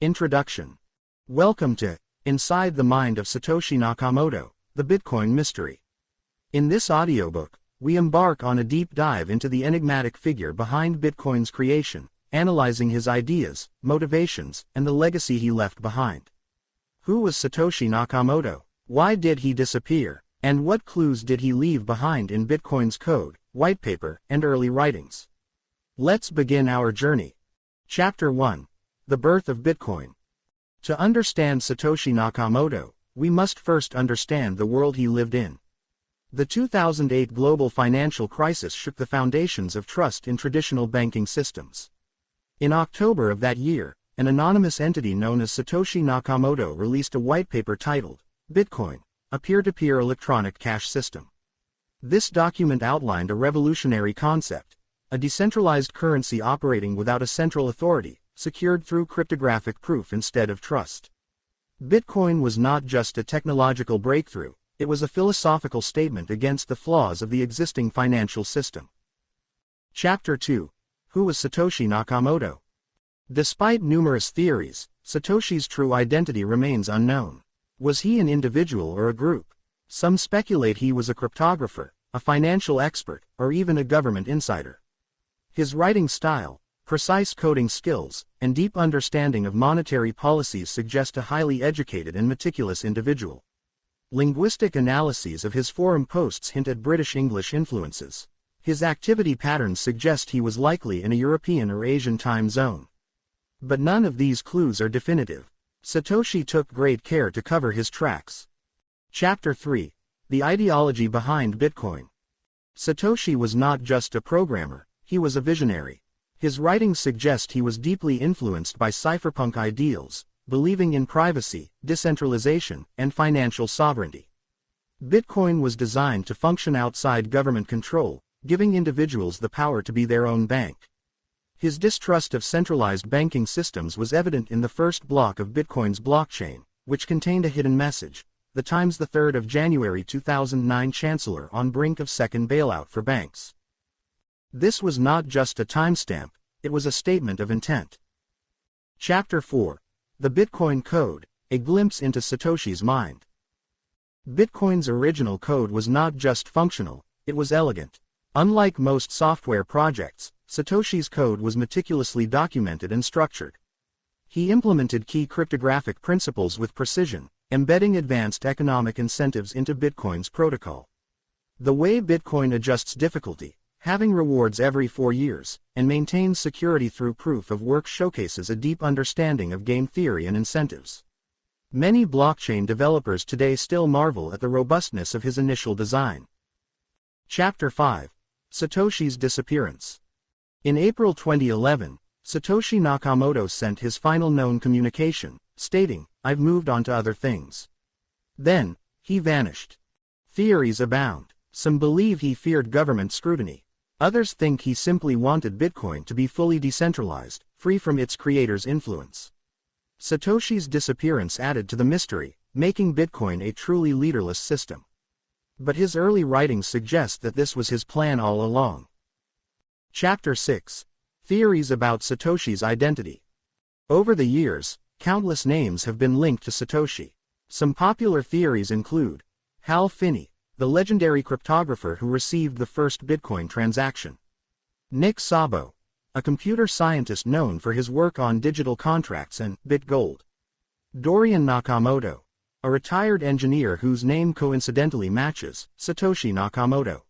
Introduction. Welcome to Inside the Mind of Satoshi Nakamoto, the Bitcoin Mystery. In this audiobook, we embark on a deep dive into the enigmatic figure behind Bitcoin's creation, analyzing his ideas, motivations, and the legacy he left behind. Who was Satoshi Nakamoto? Why did he disappear? And what clues did he leave behind in Bitcoin's code, white paper, and early writings? Let's begin our journey. Chapter 1. The Birth of Bitcoin. To understand Satoshi Nakamoto, we must first understand the world he lived in. The 2008 global financial crisis shook the foundations of trust in traditional banking systems. In October of that year, an anonymous entity known as Satoshi Nakamoto released a white paper titled Bitcoin, a peer-to-peer electronic cash system. This document outlined a revolutionary concept, a decentralized currency operating without a central authority, secured through cryptographic proof instead of trust. Bitcoin was not just a technological breakthrough, it was a philosophical statement against the flaws of the existing financial system. Chapter 2. Who was Satoshi Nakamoto? Despite numerous theories, Satoshi's true identity remains unknown. Was he an individual or a group? Some speculate he was a cryptographer, a financial expert, or even a government insider. His writing style, precise coding skills, and deep understanding of monetary policies suggest a highly educated and meticulous individual. Linguistic analyses of his forum posts hint at British English influences. His activity patterns suggest he was likely in a European or Asian time zone. But none of these clues are definitive. Satoshi took great care to cover his tracks. Chapter 3. The ideology behind Bitcoin. Satoshi was not just a programmer, he was a visionary. His writings suggest he was deeply influenced by cypherpunk ideals, believing in privacy, decentralization, and financial sovereignty. Bitcoin was designed to function outside government control, giving individuals the power to be their own bank. His distrust of centralized banking systems was evident in the first block of Bitcoin's blockchain, which contained a hidden message, the Times 3 January 2009 Chancellor on brink of second bailout for banks. This was not just a timestamp, it was a statement of intent. Chapter 4. The Bitcoin Code, a glimpse into Satoshi's mind. Bitcoin's original code was not just functional, it was elegant. Unlike most software projects, Satoshi's code was meticulously documented and structured. He implemented key cryptographic principles with precision, embedding advanced economic incentives into Bitcoin's protocol. The way Bitcoin adjusts difficulty, having rewards every 4 years, and maintains security through proof of work showcases a deep understanding of game theory and incentives. Many blockchain developers today still marvel at the robustness of his initial design. Chapter 5. Satoshi's disappearance. In April 2011, Satoshi Nakamoto sent his final known communication, stating, "I've moved on to other things." Then, he vanished. Theories abound. Some believe he feared government scrutiny. Others think he simply wanted Bitcoin to be fully decentralized, free from its creator's influence. Satoshi's disappearance added to the mystery, making Bitcoin a truly leaderless system. But his early writings suggest that this was his plan all along. Chapter 6. Theories about Satoshi's identity. Over the years, countless names have been linked to Satoshi. Some popular theories include Hal Finney, the legendary cryptographer who received the first Bitcoin transaction; Nick Szabo, a computer scientist known for his work on digital contracts and BitGold; Dorian Nakamoto, a retired engineer whose name coincidentally matches Satoshi Nakamoto;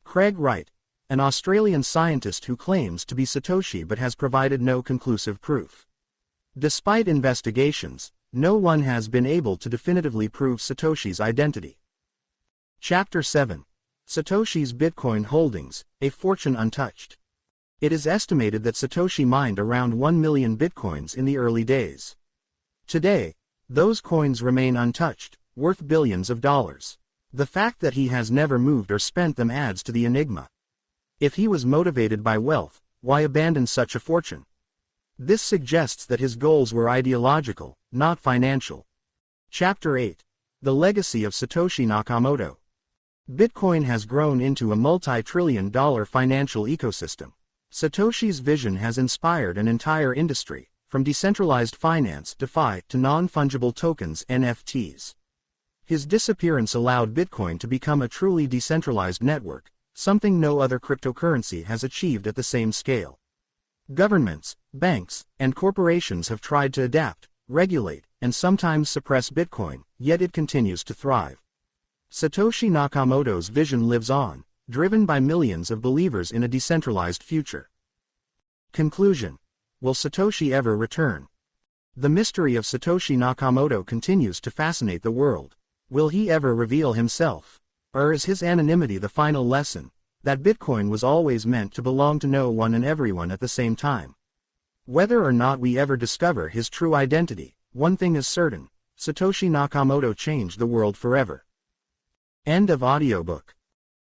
Craig Wright, an Australian scientist who claims to be Satoshi but has provided no conclusive proof. Despite investigations, no one has been able to definitively prove Satoshi's identity. Chapter 7. Satoshi's Bitcoin Holdings, a Fortune Untouched. It is estimated that Satoshi mined around 1 million Bitcoins in the early days. Today, those coins remain untouched, worth billions of dollars. The fact that he has never moved or spent them adds to the enigma. If he was motivated by wealth, why abandon such a fortune? This suggests that his goals were ideological, not financial. Chapter 8. The Legacy of Satoshi Nakamoto. Bitcoin has grown into a multi-trillion-dollar financial ecosystem. Satoshi's vision has inspired an entire industry, from decentralized finance DeFi to non-fungible tokens NFTs. His disappearance allowed Bitcoin to become a truly decentralized network, something no other cryptocurrency has achieved at the same scale. Governments, banks, and corporations have tried to adapt, regulate, and sometimes suppress Bitcoin, yet it continues to thrive. Satoshi Nakamoto's vision lives on, driven by millions of believers in a decentralized future. Conclusion. Will Satoshi ever return? The mystery of Satoshi Nakamoto continues to fascinate the world. Will he ever reveal himself? Or is his anonymity the final lesson, that Bitcoin was always meant to belong to no one and everyone at the same time? Whether or not we ever discover his true identity, one thing is certain: Satoshi Nakamoto changed the world forever. End of audiobook.